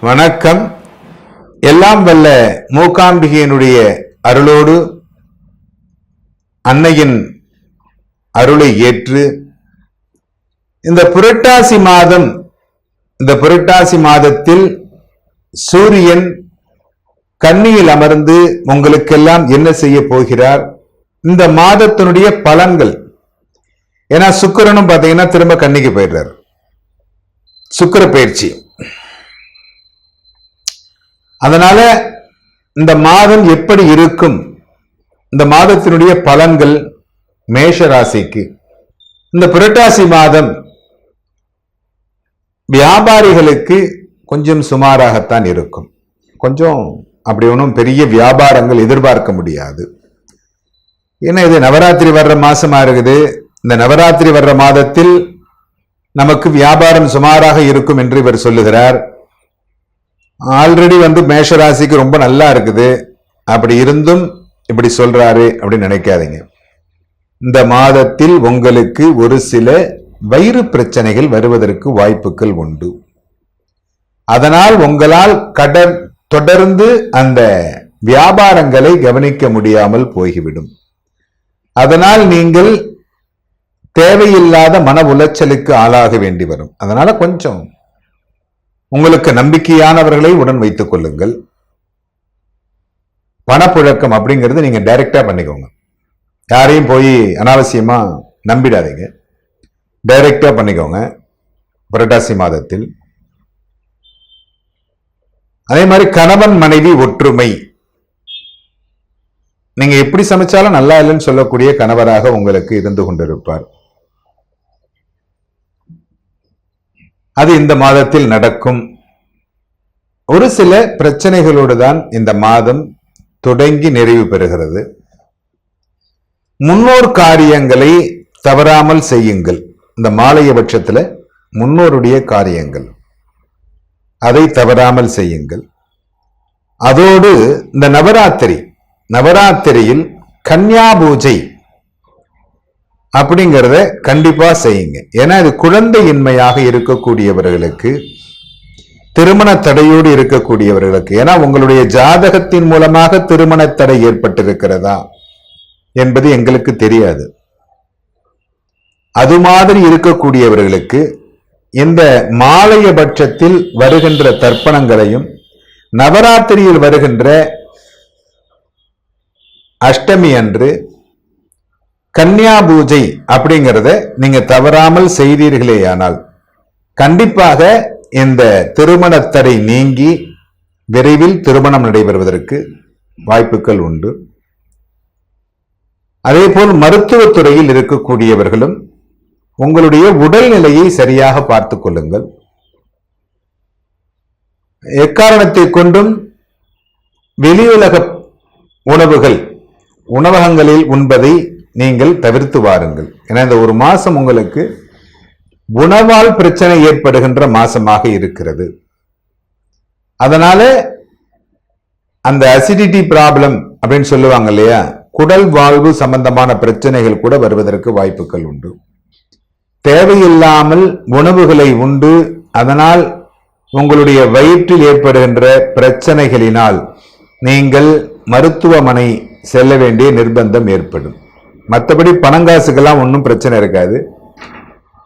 வணக்கம். எல்லாம் வல்ல மூகாம்பிகையினுடைய அருளோடு அன்னையின் அருளை ஏற்று இந்த புரட்டாசி மாதத்தில் சூரியன் கன்னியில் அமர்ந்து உங்களுக்கெல்லாம் என்ன செய்ய போகிறார், இந்த மாதத்தினுடைய பலன்கள். ஏன்னா சுக்கிரனும் பாத்தீங்கன்னா திரும்ப கன்னிக்கு போயிடுறார், சுக்கிர பயிற்சி. அதனால இந்த மாதம் எப்படி இருக்கும், இந்த மாதத்தினுடைய பலன்கள் மேஷ ராசிக்கு. இந்த புரட்டாசி மாதம் வியாபாரிகளுக்கு கொஞ்சம் சுமாராகத்தான் இருக்கும். கொஞ்சம் அப்படி ஒன்றும் பெரிய வியாபாரங்கள் எதிர்பார்க்க முடியாது. ஏன்னா இது நவராத்திரி வர்ற மாசமா இருக்குது. இந்த நவராத்திரி வர்ற மாதத்தில் நமக்கு வியாபாரம் சுமாராக இருக்கும் என்று இவர் சொல்லுகிறார். ஆல்ரெடி மேஷராசிக்கு ரொம்ப நல்லா இருக்குது, அப்படி இருந்தும் இப்படி சொல்றாரு அப்படின்னு நினைக்காதீங்க. இந்த மாதத்தில் உங்களுக்கு ஒரு சில வயிறு பிரச்சனைகள் வருவதற்கு வாய்ப்புகள் உண்டு. அதனால் உங்களால் தொடர்ந்து அந்த வியாபாரங்களை கவனிக்க முடியாமல் போய்விடும். அதனால் நீங்கள் தேவையில்லாத மன உளைச்சலுக்கு ஆளாக வேண்டி வரும். அதனால கொஞ்சம் உங்களுக்கு நம்பிக்கையானவர்களை உடன் வைத்துக் கொள்ளுங்கள். பணப்புழக்கம் அப்படிங்கிறது நீங்க டைரக்டா பண்ணிக்கோங்க. யாரையும் போய் அனாவசியமா நம்பிடாதீங்க, டைரக்டா பண்ணிக்கோங்க புரட்டாசி மாதத்தில். அதே மாதிரி கணவன் மனைவி ஒற்றுமை, நீங்க எப்படி சமைச்சாலும் நல்லா இல்லைன்னு சொல்லக்கூடிய கணவராக உங்களுக்கு இருந்து கொண்டிருப்பார். அது இந்த மாதத்தில் நடக்கும். ஒரு சில பிரச்சனைகளோடு தான் இந்த மாதம் தொடங்கி நிறைவு பெறுகிறது. முன்னோர் காரியங்களை தவறாமல் செய்யுங்கள். இந்த மாலைய பட்சத்துல முன்னோருடைய காரியங்கள் அதை தவறாமல் செய்யுங்கள். அதோடு இந்த நவராத்திரியில் கன்யா பூஜை அப்படிங்கிறத கண்டிப்பா செய்யுங்க. ஏன்னா இது குழந்தையின்மையாக இருக்கக்கூடியவர்களுக்கு, திருமண தடையோடு இருக்கக்கூடியவர்களுக்கு, ஏன்னா உங்களுடைய ஜாதகத்தின் மூலமாக திருமண தடை ஏற்பட்டிருக்கிறதா என்பது எங்களுக்கு தெரியாது. அது மாதிரி இருக்கக்கூடியவர்களுக்கு இந்த மாலைய பட்சத்தில் வருகின்ற தர்ப்பணங்களையும் நவராத்திரியில் வருகின்ற அஷ்டமி அன்று கன்யா பூஜை அப்படிங்கிறத நீங்க தவறாமல் செய்தீர்களேயானால் கண்டிப்பாக இந்த திருமண தடை நீங்கி விரைவில் திருமணம் நடைபெறுவதற்கு வாய்ப்புகள் உண்டு. அதே போல் மருத்துவத்துறையில் இருக்கக்கூடியவர்களும் உங்களுடைய உடல்நிலையை சரியாக பார்த்துக் கொள்ளுங்கள். எக்காரணத்தை கொண்டும் வெளியுலக உணவகங்களில் உண்பதை நீங்கள் தவிர்த்து வாருங்கள். ஏன்னா இந்த ஒரு மாசம் உங்களுக்கு உணவால் பிரச்சனை ஏற்படுகின்ற மாசமாக இருக்கிறது. அதனால அந்த அசிடிட்டி ப்ராப்ளம் அப்படின்னு சொல்லுவாங்க இல்லையா, குடல் வாழ்வு சம்பந்தமான பிரச்சனைகள் கூட வருவதற்கு வாய்ப்புகள் உண்டு. தேவையில்லாமல் உணவுகளை உண்டு அதனால் உங்களுடைய வயிற்றில் ஏற்படுகின்ற பிரச்சனைகளினால் நீங்கள் மருத்துவமனை செல்ல வேண்டிய நிர்பந்தம் ஏற்படும். மற்றபடி பணங்காசுக்கெல்லாம் ஒன்றும் பிரச்சனை இருக்காது.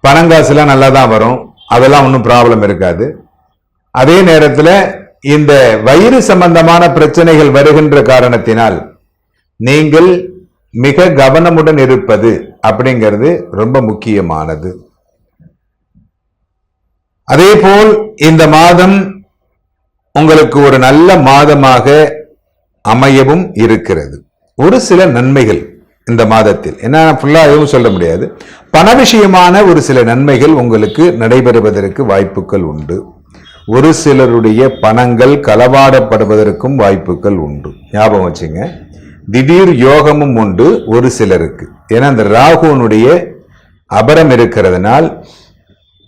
பணங்காசுலாம் நல்லா தான் வரும், அதெல்லாம் ஒன்றும் ப்ராப்ளம் இருக்காது. அதே நேரத்தில் இந்த வயிறு சம்பந்தமான பிரச்சனைகள் வருகின்ற காரணத்தினால் நீங்கள் மிக கவனமுடன் இருப்பது அப்படிங்கிறது ரொம்ப முக்கியமானது. அதே போல் இந்த மாதம் உங்களுக்கு ஒரு நல்ல மாதமாக அமையவும் இருக்கிறது. ஒரு சில நன்மைகள் இந்த மாதத்தில், என்ன ஃபுல்லா எதுவும் சொல்ல முடியாது, பண விஷயமான ஒரு சில நன்மைகள் உங்களுக்கு நடைபெறுவதற்கு வாய்ப்புகள் உண்டு. ஒரு சிலருடைய பணங்கள் களவாடப்படுவதற்கும் வாய்ப்புகள் உண்டு. ஞாபகம் வச்சுங்க, திடீர் யோகமும் உண்டு ஒரு சிலருக்கு. ஏன்னா அந்த ராகுனுடைய அபரம் இருக்கிறதுனால்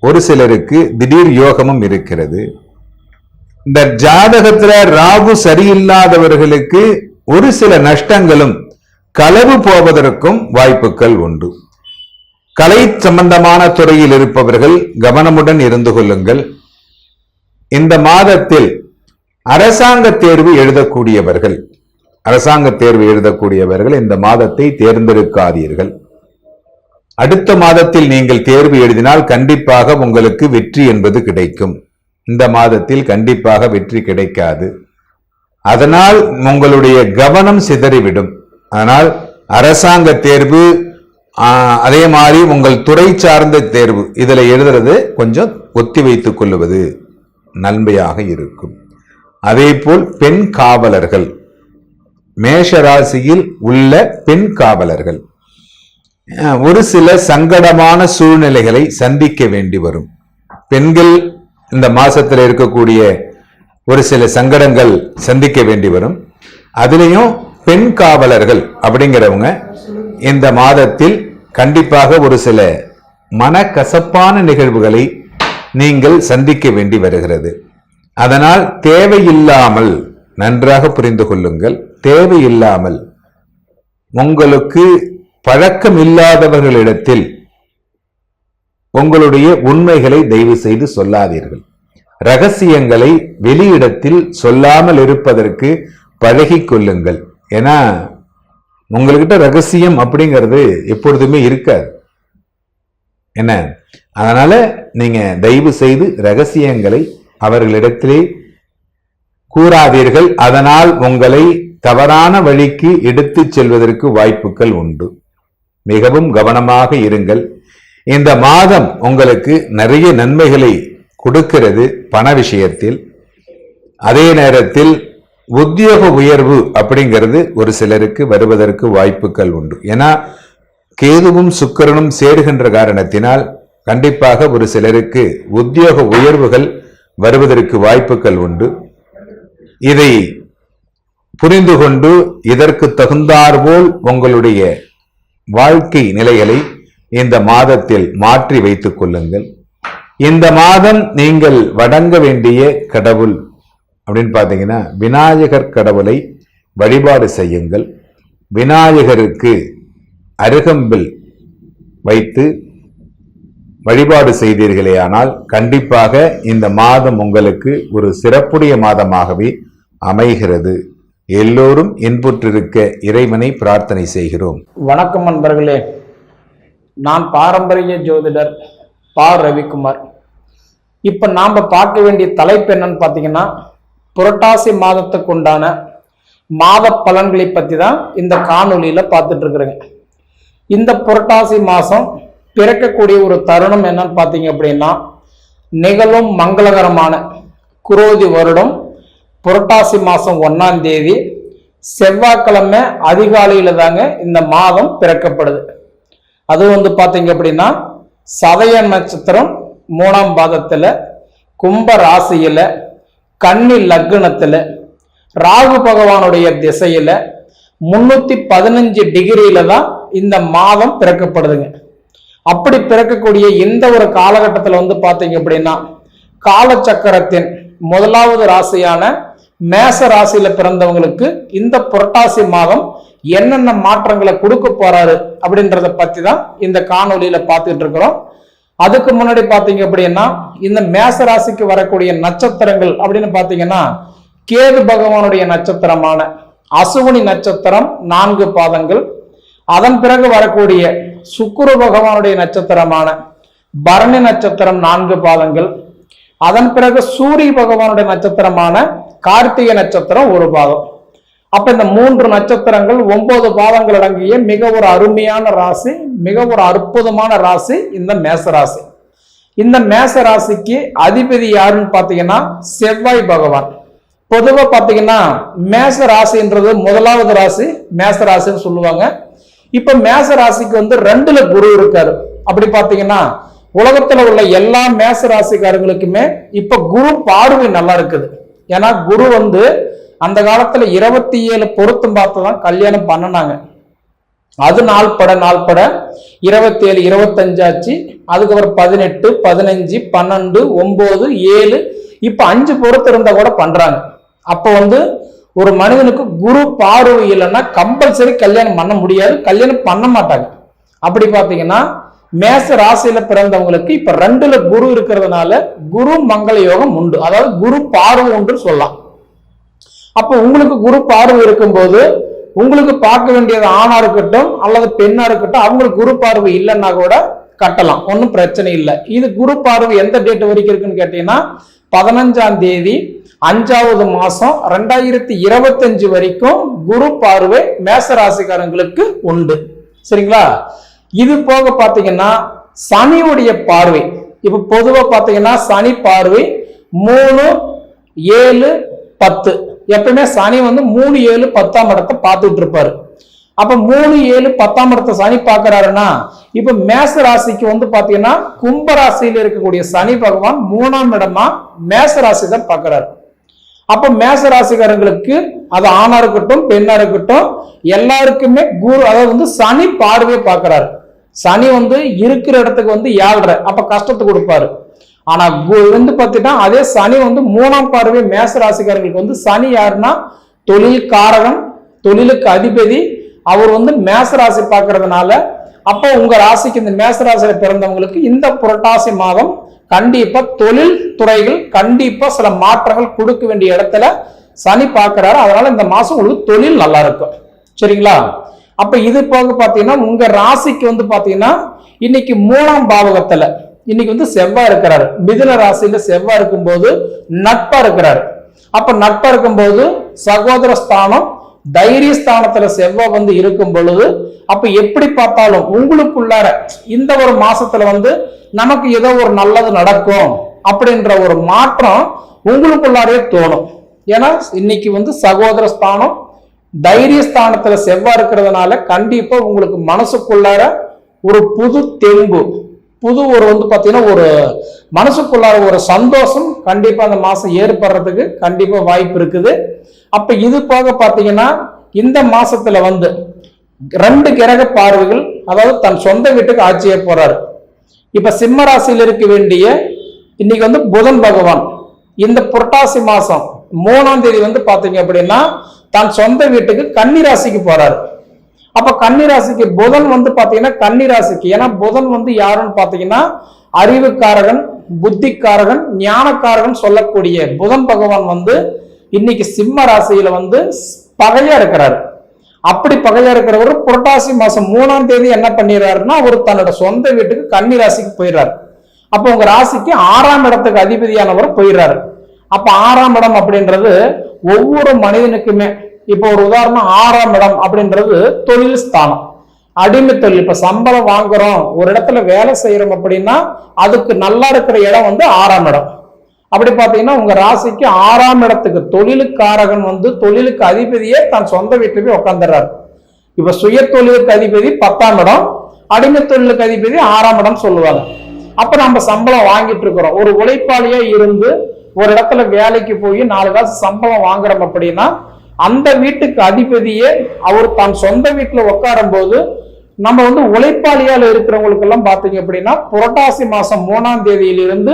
ஒரு சிலருக்கு திடீர் யோகமும் இருக்கிறது. இந்த ஜாதகத்துல ராகு சரியில்லாதவர்களுக்கு ஒரு சில நஷ்டங்களும் களவு போவதற்கும் வாய்ப்புகள் உண்டு. கலை சம்பந்தமான துறையில் இருப்பவர்கள் கவனமுடன் இருந்து கொள்ளுங்கள். இந்த மாதத்தில் அரசாங்க தேர்வு எழுதக்கூடியவர்கள் இந்த மாதத்தை தேர்ந்தெடுக்காதீர்கள். அடுத்த மாதத்தில் நீங்கள் தேர்வு எழுதினால் கண்டிப்பாக உங்களுக்கு வெற்றி என்பது கிடைக்கும். இந்த மாதத்தில் கண்டிப்பாக வெற்றி கிடைக்காது. அதனால் உங்களுடைய கவனம் சிதறிவிடும். ஆனால் அரசாங்க தேர்வு, அதே மாதிரி உங்கள் துறை சார்ந்த தேர்வு, இதுல எழுதுறது கொஞ்சம் ஒத்தி வைத்துக் கொள்வது நன்மையாக இருக்கும். அதே போல் பெண் காவலர்கள், மேஷ ராசியில் உள்ள பெண் காவலர்கள் ஒரு சில சங்கடமான சூழ்நிலைகளை சந்திக்க வேண்டி வரும். பெண்கள் இந்த மாசத்தில் இருக்கக்கூடிய ஒரு சில சங்கடங்கள் சந்திக்க வேண்டி வரும். அதுலேயும் பெண் காவலர்கள் அப்படிங்கிறவங்க இந்த மாதத்தில் கண்டிப்பாக ஒரு சில மனக்கசப்பான நிகழ்வுகளை நீங்கள் சந்திக்க வேண்டி வருகிறது. அதனால் தேவையில்லாமல், நன்றாக புரிந்து கொள்ளுங்கள், தேவையில்லாமல் உங்களுக்கு பழக்கம் இல்லாதவர்களிடத்தில் உங்களுடைய உண்மைகளை தயவு செய்து சொல்லாதீர்கள். ரகசியங்களை வெளியிடத்தில் சொல்லாமல் இருப்பதற்கு பழகி கொள்ளுங்கள். ஏன்னா உங்கள்கிட்ட ரகசியம் அப்படிங்கிறது எப்பொழுதுமே இருக்காது. என்ன, அதனால நீங்க தயவு செய்து ரகசியங்களை அவர்களிடத்திலே கூறாதீர்கள். அதனால் உங்களை தவறான வழிக்கு எடுத்துச் செல்வதற்கு வாய்ப்புகள் உண்டு. மிகவும் கவனமாக இருங்கள். இந்த மாதம் உங்களுக்கு நிறைய நன்மைகளை கொடுக்கிறது பண விஷயத்தில். அதே நேரத்தில் உத்தியோக உயர்வு அப்படிங்கிறது ஒரு சிலருக்கு வருவதற்கு வாய்ப்புகள் உண்டு. ஏன்னா கேதுவும் சுக்கிரனும் சேருகின்ற காரணத்தினால் கண்டிப்பாக ஒரு சிலருக்கு உத்தியோக உயர்வுகள் வருவதற்கு வாய்ப்புகள் உண்டு. இதை புரிந்து கொண்டு இதற்கு தகுந்தாற்போல் உங்களுடைய வாழ்க்கை நிலைகளை இந்த மாதத்தில் மாற்றி வைத்துக் கொள்ளுங்கள். இந்த மாதம் நீங்கள் வணங்க வேண்டிய கடவுள் அப்படின்னு பார்த்தீங்கன்னா விநாயகர் கடவுளை வழிபாடு செய்யுங்கள். விநாயகருக்கு அருகம்பில் வைத்து வழிபாடு செய்தீர்களே ஆனால் கண்டிப்பாக இந்த மாதம் உங்களுக்கு ஒரு சிறப்புடைய மாதமாகவே அமைகிறது. எல்லோரும் இன்புற்றிருக்க இறைவனை பிரார்த்தனை செய்கிறோம். வணக்கம் நண்பர்களே, நான் பாரம்பரிய ஜோதிடர் பா. ரவிக்குமார். இப்ப நாம பார்க்க வேண்டிய தலைப்பு என்னன்னு பார்த்தீங்கன்னா, புரட்டாசி மாதத்துக்கு உண்டான மாத பலன்களை பத்தி தான் இந்த காணொலியில பார்த்துட்டு இருக்கிறேங்க. இந்த புரட்டாசி மாசம் பிறக்கக்கூடிய ஒரு தருணம் என்னன்னு பார்த்தீங்க அப்படின்னா, நிகழும் மங்களகரமான குரோதி வருடம் புரட்டாசி மாசம் 1ஆம் தேதி செவ்வாய்க்கிழமை அதிகாலையில தாங்க இந்த மாதம் பிறக்கப்படுது. அது பார்த்தீங்க அப்படின்னா சதய நட்சத்திரம் 3ஆம் பாதத்துல, கும்ப ராசியில, கன்னி லக்னத்துல, ராகு பகவானுடைய திசையில 315 டிகிரியில தான் இந்த மாதம் பிறக்கப்படுதுங்க. அப்படி பிறக்கக்கூடிய இந்த ஒரு காலகட்டத்தில் பார்த்தீங்க அப்படின்னா காலச்சக்கரத்தின் முதலாவது ராசியான மேச ராசியில பிறந்தவங்களுக்கு இந்த புரட்டாசி மாதம் என்னென்ன மாற்றங்களை கொடுக்க போறாரு அப்படின்றத பத்தி தான் இந்த காணொலியில பார்த்துட்டு இருக்கிறோம். அதுக்கு முன்னாடி பாத்தீங்க அப்படின்னா இந்த மேச ராசிக்கு வரக்கூடிய நட்சத்திரங்கள் அப்படின்னு பாத்தீங்கன்னா, கேது பகவானுடைய நட்சத்திரமான அசுவினி நட்சத்திரம் 4 பாதங்கள், அதன் பிறகு வரக்கூடிய சுக்கிர பகவானுடைய நட்சத்திரமான பரணி நட்சத்திரம் 4 பாதங்கள், அதன் பிறகு சூரிய பகவானுடைய நட்சத்திரமான கார்த்திகை நட்சத்திரம் 1 பாதம். அப்ப இந்த 3 நட்சத்திரங்கள் 9 பாதங்கள் அடங்கிய மிக ஒரு அருமையான ராசி, மிக ஒரு அற்புதமான ராசி இந்த மேச ராசி. இந்த மேச ராசிக்கு அதிபதி யாருன்னு பாத்தீங்கன்னா செவ்வாய் பகவான். பொதுவா பாத்தீங்கன்னா மேச ராசின்றது முதலாவது ராசி மேச ராசின்னு சொல்லுவாங்க. இப்ப மேச ராசிக்கு 2ல குரு இருக்காரு. அப்படி பாத்தீங்கன்னா உலகத்துல உள்ள எல்லா மேச ராசிக்காரங்களுக்குமே இப்ப குரு பார்வை நல்லா இருக்குது. ஏன்னா குரு அந்த காலத்துல 27 பொருத்தம் பார்த்துதான் கல்யாணம் பண்ணனாங்க. அது நாள்பட 27 25 ஆச்சு. அதுக்கப்புறம் 18 15 12 9 7 இப்ப 5 பொருத்தம் இருந்தா கூட பண்றாங்க. அப்ப ஒரு மனிதனுக்கு குரு பார்வை இல்லைன்னா கம்பல்சரி கல்யாணம் பண்ண முடியாது, கல்யாணம் பண்ண மாட்டாங்க. அப்படி பாத்தீங்கன்னா மேச ராசியில பிறந்தவங்களுக்கு இப்ப 2ல குரு இருக்கிறதுனால குரு மங்கள யோகம் உண்டு, அதாவது குரு பார்வை உண்டு சொல்லலாம். அப்ப உங்களுக்கு குரு பார்வை இருக்கும்போது உங்களுக்கு பார்க்க வேண்டியது ஆணா இருக்கட்டும் அல்லது பெண்ணா இருக்கட்டும், அவங்களுக்கு குரு பார்வை இல்லைன்னா கூட கட்டலாம், ஒன்றும் பிரச்சனை இல்லை. இது குரு பார்வை எந்த டேட் வரைக்கும் இருக்குன்னு கேட்டீங்கன்னா 15ஆம் தேதி 5வது மாசம் 2025 வரைக்கும் குரு பார்வை மேச ராசிக்காரங்களுக்கு உண்டு. சரிங்களா? இது போக பாத்தீங்கன்னா சனியுடைய பார்வை, இப்ப பொதுவா பாத்தீங்கன்னா சனி பார்வை 3, 7, 10. எப்பவுமே சனி வந்து 3, 7, 10ஆம் இடத்தை பார்த்துட்டு இருப்பாரு. அப்ப 3, 7, 10ஆம் இடத்தை சனி பார்க்கிறாருன்னா, இப்ப மேச ராசிக்கு வந்து பாத்தீங்கன்னா கும்ப ராசியில இருக்கக்கூடிய சனி பகவான் 3ஆம் இடமா மேச ராசி தான் பார்க்கிறாரு. அப்ப மேச ராசிக்காரங்களுக்கு அது ஆணா இருக்கட்டும் பெண்ணா இருக்கட்டும் எல்லாருக்குமே குரு, அதாவது வந்து சனி பார்வையை பார்க்கிறாரு. சனி வந்து இருக்கிற இடத்துக்கு வந்து 7.5, அப்ப கஷ்டத்தை கொடுப்பாரு. ஆனா வந்து பாத்தீங்கன்னா அதே சனி வந்து 3ஆம் பார்வை மேச ராசிக்காரங்களுக்கு வந்து சனி யாருன்னா தொழில் காரகன், தொழிலுக்கு அதிபதி. அவர் வந்து மேச ராசி பார்க்கறதுனால அப்போ உங்க ராசிக்கு இந்த மேச ராசியில பிறந்தவங்களுக்கு இந்த புரட்டாசி மாதம் கண்டிப்பா தொழில் துறைகள் கண்டிப்பா சில மாற்றங்கள் கொடுக்க வேண்டிய இடத்துல சனி பார்க்கிறாரு. அதனால இந்த மாசம் உங்களுக்கு தொழில் நல்லா இருக்கும். சரிங்களா? அப்ப இது போக பாத்தீங்கன்னா உங்க ராசிக்கு வந்து பாத்தீங்கன்னா இன்னைக்கு 3ஆம் பாவகத்துல இன்னைக்கு வந்து செவ்வாய் இருக்கிறாரு. மிதுன ராசியில செவ்வாய் இருக்கும்போது நட்பா இருக்கிறாரு. அப்ப நட்பா இருக்கும்போது சகோதர ஸ்தானம், தைரிய ஸ்தானத்துல செவ்வாய் வந்து இருக்கும் பொழுது அப்ப எப்படி பார்த்தாலும் உங்களுக்குள்ளார இந்த ஒரு மாசத்துல வந்து நமக்கு ஏதோ ஒரு நல்லது நடக்கும் அப்படின்ற ஒரு மாற்றம் உங்களுக்குள்ளாரே தோணும். ஏன்னா இன்னைக்கு வந்து சகோதர ஸ்தானம், தைரிய ஸ்தானத்துல செவ்வாய் இருக்கிறதுனால கண்டிப்பா உங்களுக்கு மனசுக்குள்ளார ஒரு புது தெம்பு, புது ஒரு வந்து பாத்தீங்கன்னா ஒரு மனசுக்குள்ளார ஒரு சந்தோஷம் கண்டிப்பா அந்த மாசம் ஏற்படுறதுக்கு கண்டிப்பா வாய்ப்பு இருக்குது. அப்ப இது போக பாத்தீங்கன்னா இந்த மாசத்துல வந்து 2 கிரக பார்வைகள், அதாவது தன் சொந்த வீட்டுக்கு ஆட்சியே போறாரு. இப்ப சிம்ம ராசியில் இருக்க வேண்டிய இன்னைக்கு வந்து புதன் பகவான் இந்த புரட்டாசி மாசம் 3ஆம் தேதி வந்து பாத்தீங்க அப்படின்னா தன் சொந்த வீட்டுக்கு கன்னி ராசிக்கு போறாரு. அப்ப கன்னி ராசிக்கு புதன் வந்து பாத்தீங்கன்னா கன்னி ராசிக்கு, ஏன்னா புதன் வந்து யாருன்னு பாத்தீங்கன்னா அறிவுக்காரகன், புத்திக்காரகன், ஞானக்காரகன் சொல்லக்கூடிய புதன் பகவான் வந்து இன்னைக்கு சிம்ம ராசியில வந்து பகையா இருக்கிறாரு. அப்படி பகையா இருக்கிறவர் புரட்டாசி மாசம் 3ஆம் தேதி என்ன பண்ணிடுறாருன்னா அவர் தன்னோட சொந்த வீட்டுக்கு கன்னி ராசிக்கு போயிடுறாரு. அப்ப உங்க ராசிக்கு 6ஆம் இடத்துக்கு அதிபதியானவர் போயிடுறாரு. அப்ப 6ஆம் இடம் அப்படின்றது ஒவ்வொரு மனிதனுக்குமே, இப்ப ஒரு உதாரணம் 6ஆம் இடம் அப்படின்றது தொழில் ஸ்தானம், அடிமை தொழில். இப்ப சம்பளம் வாங்குறோம், ஒரு இடத்துல வேலை செய்யறோம் அப்படின்னா அதுக்கு நல்லா இருக்கிற இடம் வந்து 6ஆம் இடம். அப்படி பாத்தீங்கன்னா உங்க ராசிக்கு 6ஆம் இடத்துக்கு தொழிலுக்காரகன் வந்து தொழிலுக்கு அதிபதியே தன் சொந்த வீட்டுல போய் உட்காந்துறாரு. இப்ப சுய தொழிலுக்கு அதிபதி 10ஆம் இடம், அடிமை தொழிலுக்கு அதிபதி 6ஆம் இடம் சொல்லுவாங்க. அப்ப நம்ம சம்பளம் வாங்கிட்டு இருக்கிறோம், ஒரு உழைப்பாளியா இருந்து ஒரு இடத்துல வேலைக்கு போய் 4 காசு சம்பளம் வாங்குறோம் அப்படின்னா அந்த வீட்டுக்கு அதிபதியே அவர் தன் சொந்த வீட்டுல உட்காரும் போது நம்ம வந்து உழைப்பாளியால இருக்கிறவங்களுக்கு எல்லாம் பாத்தீங்க அப்படின்னா புரட்டாசி மாசம் 3ஆம் தேதியிலிருந்து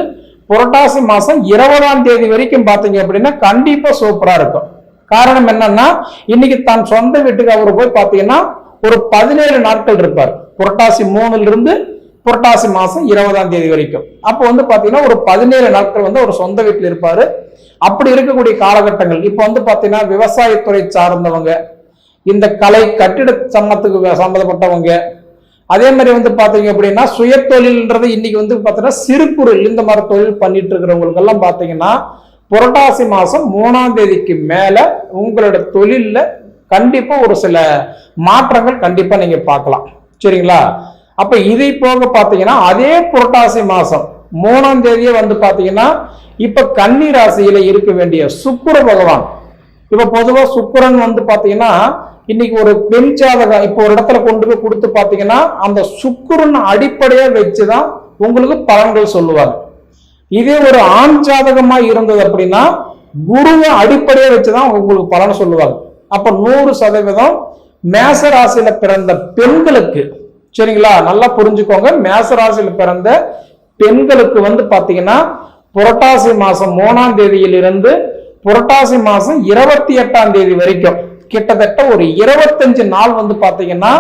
புரட்டாசி மாசம் 20ஆம் தேதி வரைக்கும் பாத்தீங்க அப்படின்னா கண்டிப்பா சூப்பரா இருக்கும். காரணம் என்னன்னா இன்னைக்கு தன் சொந்த வீட்டுக்கு அவரு போய் பாத்தீங்கன்னா ஒரு 17 நாட்கள் இருப்பார், புரட்டாசி 3ல இருந்து புரட்டாசி மாசம் 20ஆம் தேதி வரைக்கும். அப்போ வந்து பாத்தீங்கன்னா ஒரு 17 நாட்கள் வந்து ஒரு சொந்த வீட்டுல இருப்பாரு. அப்படி இருக்கக்கூடிய காலகட்டங்கள் இப்ப வந்து பாத்தீங்கன்னா விவசாயத்துறை சார்ந்தவங்க, இந்த கலை கட்டிட சம்மத்துக்கு சம்மந்தப்பட்டவங்க, அதே மாதிரி வந்து பாத்தீங்க அப்படின்னா சுய தொழில்ன்றது இன்னைக்கு வந்து பாத்தீங்கன்னா சிறு குறு இந்த மாதிரி தொழில் பண்ணிட்டு இருக்கிறவங்களுக்கு எல்லாம் பாத்தீங்கன்னா புரட்டாசி மாசம் 3ஆம் தேதிக்கு மேல உங்களோட தொழில்ல கண்டிப்பா ஒரு சில மாற்றங்கள் கண்டிப்பா நீங்க பார்க்கலாம். சரிங்களா? அப்ப இதை போக பாத்தீங்கன்னா அதே புரட்டாசி மாசம் 3ஆம் தேதியே வந்து பாத்தீங்கன்னா இப்ப கன்னி ராசியில இருக்க வேண்டிய சுக்கிர பகவான், இப்ப பொதுவா சுக்கிரன் வந்து பாத்தீங்கன்னா இன்னைக்கு ஒரு பெண் ஜாதகம் இப்போ ஒரு இடத்துல கொண்டு போய் கொடுத்து பாத்தீங்கன்னா அந்த சுக்கிரன் அடிப்படையா வச்சுதான் உங்களுக்கு பலன்கள் சொல்லுவாங்க. இதே ஒரு ஆண் ஜாதகமா இருந்தது அப்படின்னா குருவை அடிப்படையா வச்சுதான் உங்களுக்கு பலன் சொல்லுவாங்க. அப்ப 100% மேச ராசியில பிறந்த பெண்களுக்கு, சரிங்களா, நல்லா புரிஞ்சுக்கோங்க, மேச ராசியில பிறந்த பெண்களுக்கு வந்து பாத்தீங்கன்னா புரட்டாசி மாசம் 3ஆம் தேதியிலிருந்து புரட்டாசி மாசம் 28ஆம் தேதி வரைக்கும் கிட்டத்தட்ட ஒரு 25 நாள் வந்து பாத்தீங்கன்னா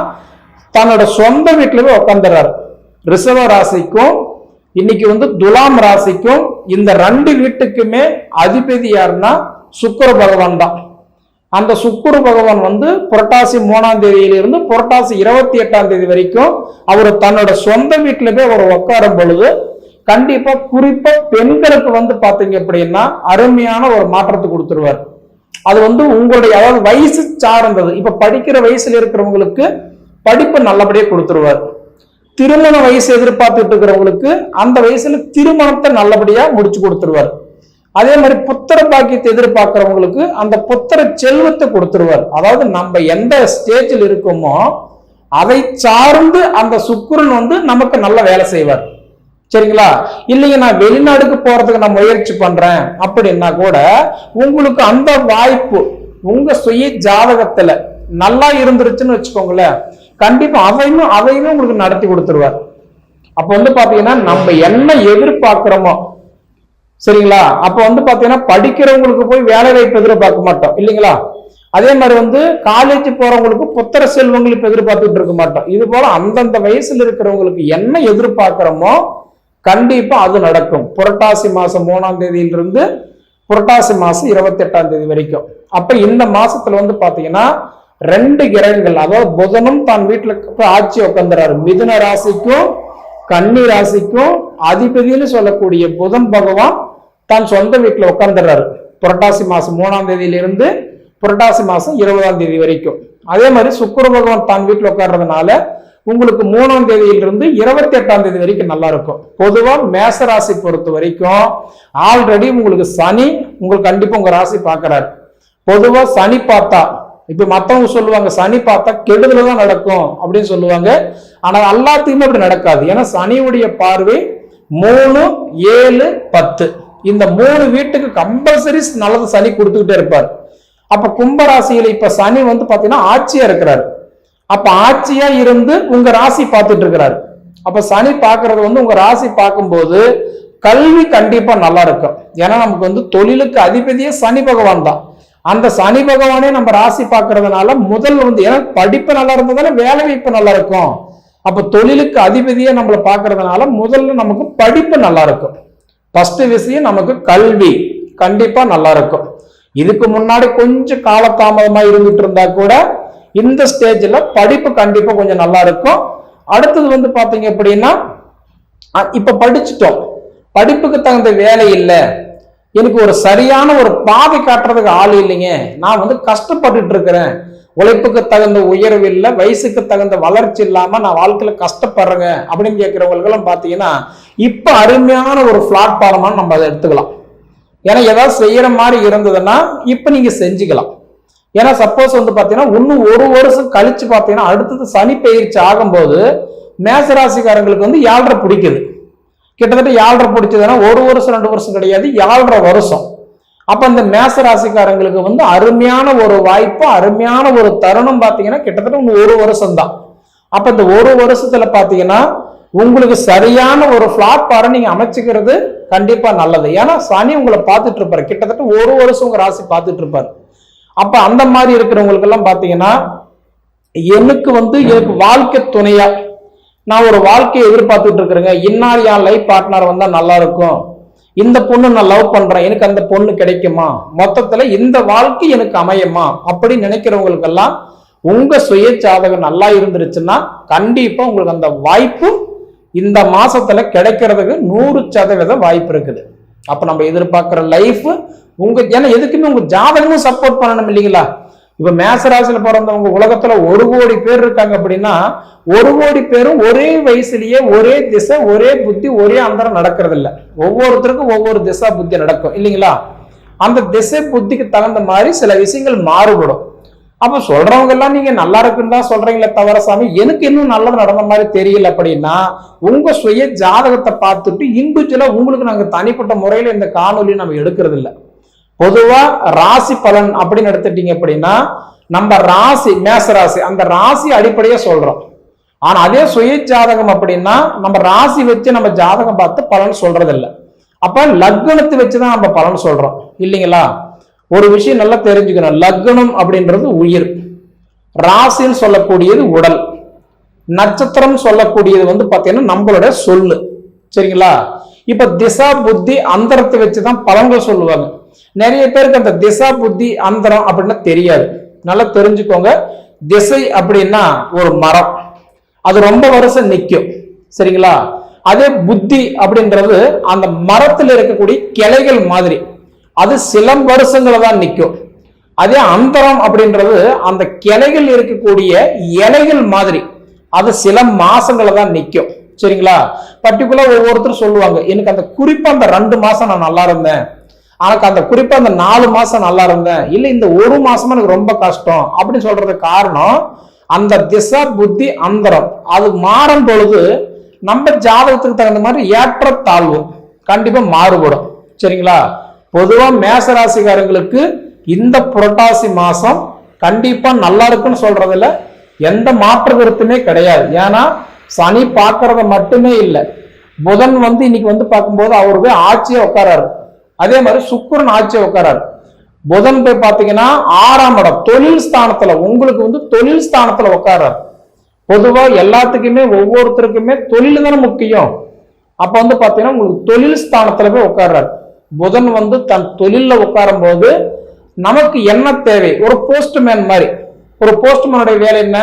தன்னோட சொந்த வீட்டுல உட்காந்துறாரு. ரிஷப ராசிக்கும் இன்னைக்கு வந்து துலாம் ராசிக்கும் இந்த 2 வீட்டுக்குமே அதிபதி யாருன்னா சுக்கிர பகவான் தான். அந்த சுக்கிர பகவான் வந்து புரட்டாசி 3ஆம் தேதியிலிருந்து புரட்டாசி 28ஆம் தேதி வரைக்கும் அவர் தன்னோட சொந்த வீட்டுல போய் அவர் உட்காரும் பொழுது கண்டிப்பா குறிப்பா பெண்களுக்கு வந்து பாத்தீங்க அப்படின்னா அருமையான ஒரு மாற்றத்தை கொடுத்துருவார். அது வந்து உங்களுடைய அதாவது வயசு சார்ந்தது. இப்ப படிக்கிற வயசுல இருக்கிறவங்களுக்கு படிப்பு நல்லபடியா கொடுத்துருவார். திருமண வயசு எதிர்பார்த்துட்டு இருக்கிறவங்களுக்கு அந்த வயசுல திருமணத்தை நல்லபடியா முடிச்சு கொடுத்துருவார். அதே மாதிரி புத்திர பாக்கியத்தை எதிர்பார்க்கிறவங்களுக்கு அந்த புத்திர செல்வத்தை கொடுத்துருவார். அதாவது நம்ம எந்த ஸ்டேஜில் இருக்கோமோ அதை சார்ந்து அந்த சுக்கிரன் வந்து நமக்கு நல்ல வேலை செய்வார். சரிங்களா? இல்லைங்க நான் வெளிநாடுக்கு போறதுக்கு நான் முயற்சி பண்றேன் அப்படின்னா கூட உங்களுக்கு அந்த வாய்ப்பு உங்க சுய ஜாதகத்துல நல்லா இருந்துருச்சுன்னு வச்சுக்கோங்களேன், கண்டிப்பா அதையுமே உங்களுக்கு நடத்தி கொடுத்துருவார். அப்ப வந்து பாத்தீங்கன்னா நம்ம என்ன எதிர்பார்க்கிறோமோ சரிங்களா, அப்ப வந்து பாத்தீங்கன்னா படிக்கிறவங்களுக்கு போய் வேலை வாய்ப்பு எதிர்பார்க்க மாட்டோம் இல்லைங்களா. அதே மாதிரி வந்து காலேஜ் போறவங்களுக்கு புத்திர செல்வங்கள் இப்ப எதிர்பார்த்துட்டு இருக்க மாட்டோம். இது போல அந்தந்த வயசுல இருக்கிறவங்களுக்கு என்ன எதிர்பார்க்கிறோமோ கண்டிப்பா அது நடக்கும். புரட்டாசி மாசம் 3ஆம் தேதியிலிருந்து புரட்டாசி மாசம் 28ஆம் தேதி வரைக்கும். அப்ப இந்த மாசத்துல வந்து பாத்தீங்கன்னா 2 கிரகங்கள், அதாவது புதனும் தான் வீட்டுல ஆட்சி உட்காந்துறாரு. மிதுன ராசிக்கும் கன்னி ராசிக்கும் அதிபதினு சொல்லக்கூடிய புதன் பகவான் தான் சொந்த வீட்டுல உட்காந்துறாரு புரட்டாசி மாசம் 3ஆம் தேதியிலிருந்து புரட்டாசி மாசம் 20ஆம் தேதி வரைக்கும். அதே மாதிரி சுக்கிர பகவான் தான் வீட்டுல உட்கார்றதுனால உங்களுக்கு 3ஆம் தேதியிலிருந்து 28ஆம் தேதி வரைக்கும் நல்லா இருக்கும். பொதுவா மேச ராசி பொறுத்த வரைக்கும் ஆல்ரெடி உங்களுக்கு சனி உங்களுக்கு கண்டிப்பா உங்க ராசி பார்க்கிறாரு. பொதுவா சனி பார்த்தா இப்ப மத்தவங்க சொல்லுவாங்க சனி பார்த்தா கெடுதல தான் நடக்கும் அப்படின்னு சொல்லுவாங்க. ஆனா எல்லாத்துக்குமே அப்படி நடக்காது. ஏன்னா சனியுடைய பார்வை 3, 7, 10 இந்த 3 வீட்டுக்கு கம்பல்சரி நல்லது சனி கொடுத்துக்கிட்டே இருப்பார். அப்ப கும்பராசியில இப்ப சனி வந்து பாத்தீங்கன்னா ஆட்சியா இருக்கிறாரு. அப்ப ஆட்சியா இருந்து உங்க ராசி பார்த்துட்டு இருக்கிறாரு. அப்ப சனி பார்க்கறது வந்து உங்க ராசி பார்க்கும்போது கல்வி கண்டிப்பா நல்லா இருக்கும். ஏன்னா நமக்கு வந்து தொழிலுக்கு அதிபதியே சனி பகவான் தான். அந்த சனி பகவானே நம்ம ராசி பார்க்கறதுனால முதல் வந்து ஏன்னா படிப்பு நல்லா இருந்ததால வேலை வாய்ப்பு நல்லா இருக்கும். அப்ப தொழிலுக்கு அதிபதியே நம்மளை பார்க்கறதுனால முதல்ல நமக்கு படிப்பு நல்லா இருக்கும். ஃபர்ஸ்ட் விஷயம் நமக்கு கல்வி கண்டிப்பா நல்லா இருக்கும். இதுக்கு முன்னாடி கொஞ்சம் காலதாமதமா இருந்துட்டு இருந்தா கூட இந்த ஸ்டேஜ்ல படிப்பு கண்டிப்பா கொஞ்சம் நல்லா இருக்கும். அடுத்தது வந்து பாத்தீங்க அப்படின்னா இப்ப படிச்சுட்டோம், படிப்புக்கு தகுந்த வேலை இல்லை, எனக்கு ஒரு சரியான ஒரு பாதை காட்டுறதுக்கு ஆள் இல்லைங்க, நான் வந்து கஷ்டப்பட்டுட்டு இருக்கிறேன், உழைப்புக்கு தகுந்த உயர்வு இல்லை, வயசுக்கு தகுந்த வளர்ச்சி இல்லாம நான் வாழ்க்கையில கஷ்டப்படுறேங்க அப்படின்னு கேட்கிறவங்களுக்கு எல்லாம் பாத்தீங்கன்னா இப்ப அருமையான ஒரு பிளாட்ஃபார்மா நம்ம அதை எடுத்துக்கலாம். ஏன்னா ஏதாவது செய்யற மாதிரி இருந்ததுன்னா இப்ப நீங்க செஞ்சுக்கலாம். ஏன்னா சப்போஸ் வந்து பாத்தீங்கன்னா இன்னும் 1 வருஷம் கழிச்சு பாத்தீங்கன்னா அடுத்தது சனி பயிற்சி ஆகும்போது மேசராசிக்காரங்களுக்கு வந்து 7.5 பிடிக்குது. கிட்டத்தட்ட 7.5 பிடிச்சதுன்னா 1 வருஷம் 2 வருஷம் கிடையாது, 7.5 வருஷம். அப்ப இந்த மேசராசிக்காரங்களுக்கு வந்து அருமையான ஒரு வாய்ப்பு, அருமையான ஒரு தருணம் பாத்தீங்கன்னா கிட்டத்தட்ட 1 வருஷம் தான். அப்ப இந்த 1 வருஷத்துல பாத்தீங்கன்னா உங்களுக்கு சரியான ஒரு பிளாட்ஃபார்ம் நீங்க அமைச்சுக்கிறது கண்டிப்பா நல்லது. ஏன்னா சனி உங்களை பார்த்துட்டு இருப்பாரு, கிட்டத்தட்ட 1 வருஷம் உங்க ராசி பார்த்துட்டு இருப்பாரு. அப்ப அந்த மாதிரி இருக்கிறவங்களுக்கு எல்லாம் பாத்தீங்கன்னா எனக்கு வாழ்க்கை துணையா நான் ஒரு வாழ்க்கையை எதிர்பார்த்துட்டு இருக்கிறேங்க, இன்னார் என் லைஃப் பார்ட்னர் வந்தா நல்லா இருக்கும், இந்த பொண்ணு நான் லவ் பண்றேன், எனக்கு அந்த பொண்ணு கிடைக்குமா, மொத்தத்துல இந்த வாழ்க்கை எனக்கு அமையுமா அப்படின்னு நினைக்கிறவங்களுக்கெல்லாம் உங்க சுய ஜாதகம் நல்லா இருந்துருச்சுன்னா கண்டிப்பா உங்களுக்கு அந்த வாய்ப்பு இந்த மாசத்துல கிடைக்கிறதுக்கு 100% வாய்ப்பு இருக்குது. அப்ப நம்ம எதிர்பார்க்கிற லைஃப் உங்க ஏன்னா எதுக்குமே உங்க ஜாதகமும் சப்போர்ட் பண்ணணும் இல்லைங்களா. இப்ப மேசராசியில பிறந்தவங்க உலகத்துல 1 கோடி பேர் இருக்காங்க அப்படின்னா 1 கோடி பேரும் ஒரே வயசுலயே ஒரே திசை ஒரே புத்தி ஒரே அந்தரம் நடக்கிறது இல்லை. ஒவ்வொருத்தருக்கும் ஒவ்வொரு திசா புத்தி நடக்கும் இல்லைங்களா. அந்த திசை புத்திக்கு தகுந்த மாதிரி சில விஷயங்கள் மாறுபடும். அப்ப சொல்றவங்க எல்லாம் நீங்க நல்லா இருக்குன்னு தான் சொல்றீங்களே தவிர சாமி எனக்கு இன்னும் நல்லது நடந்த மாதிரி தெரியல அப்படின்னா உங்க சுய ஜாதகத்தை பார்த்துட்டு இண்டிவிஜுவலா உங்களுக்கு நாங்க தனிப்பட்ட முறையில இந்த காணொலி நம்ம எடுக்கிறது இல்லை. பொதுவா ராசி பலன் அப்படின்னு எடுத்துட்டீங்க அப்படின்னா நம்ம ராசி மேசராசி அந்த ராசி அடிப்படையா சொல்றோம். ஆனா அதே சுய ஜாதகம் அப்படின்னா நம்ம ராசி வச்சு நம்ம ஜாதகம் பார்த்து பலன் சொல்றது இல்லை. அப்ப லக்னத்தை வச்சுதான் நம்ம பலன் சொல்றோம் இல்லைங்களா. ஒரு விஷயம் நல்லா தெரிஞ்சுக்கணும், லக்னம் அப்படின்றது உயிர், ராசின்னு சொல்லக்கூடியது உடல், நட்சத்திரம் சொல்லக்கூடியது பாத்தீங்கன்னா நம்மளோட சொல்லு. சரிங்களா. இப்ப திசா புத்தி அந்தரத்தை வச்சுதான் பலன்கள் சொல்லுவாங்க. நிறைய பேருக்கு அந்த திசா புத்தி அந்தரம் அப்படின்னா தெரியாது. நல்லா தெரிஞ்சுக்கோங்க. திசை அப்படின்னா ஒரு மரம், அது ரொம்ப வருஷம் நிற்கும், சரிங்களா? அதே புத்தி அப்படின்றது அந்த மரத்தில் இருக்கக்கூடிய கிளைகள் மாதிரி, அது சில வருஷங்களை தான் நிற்கும். அதே அந்தரம் அப்படின்றது அந்த கிளைகள் இருக்கக்கூடிய இலைகள் மாதிரி, அது சில மாசங்களை தான் நிற்கும், சரிங்களா? பர்டிகுலர் ஒவ்வொருத்தரும் சொல்லுவாங்க, எனக்கு அந்த குறிப்பா அந்த 2 மாசம் நான் நல்லா இருந்தேன், எனக்கு அந்த குறிப்பா அந்த 4 மாசம் நல்லா இருந்தேன், இல்ல இந்த 1 மாசமா எனக்கு ரொம்ப கஷ்டம் அப்படின்னு சொல்றதுக்கு காரணம் அந்த திசா புத்தி அந்தரம் அது மாறும் பொழுது நம்ம ஜாதகத்துக்கு தகுந்த மாதிரி ஏற்றத்தாழ்வு கண்டிப்பா மாறுபடும், சரிங்களா? பொதுவா மேசராசிக்காரங்களுக்கு இந்த புரட்டாசி மாசம் கண்டிப்பா நல்லா இருக்குன்னு சொல்றதுல எந்த மாற்று கருத்துமே கிடையாது. ஏன்னா சனி பார்க்கறத மட்டுமே இல்லை, புதன் இன்னைக்கு பார்க்கும்போது அவரு போய் ஆட்சியை உட்காராரு. அதே மாதிரி சுக்கிரன் ஆட்சியை உட்காராரு. புதன் போய் பார்த்தீங்கன்னா 6ஆம் இடம் தொழில் ஸ்தானத்துல, உங்களுக்கு தொழில் ஸ்தானத்துல உட்காராரு. பொதுவா எல்லாத்துக்குமே ஒவ்வொருத்தருக்குமே தொழில் தானே முக்கியம். அப்ப பாத்தீங்கன்னா உங்களுக்கு தொழில் ஸ்தானத்துல போய் உட்கார்றாரு. புதன் தன் தொழில உட்காரும் போது நமக்கு என்ன தேவை, ஒரு போஸ்ட்மேன் மாதிரி. ஒரு போஸ்ட்மேனுடைய வேலை என்ன,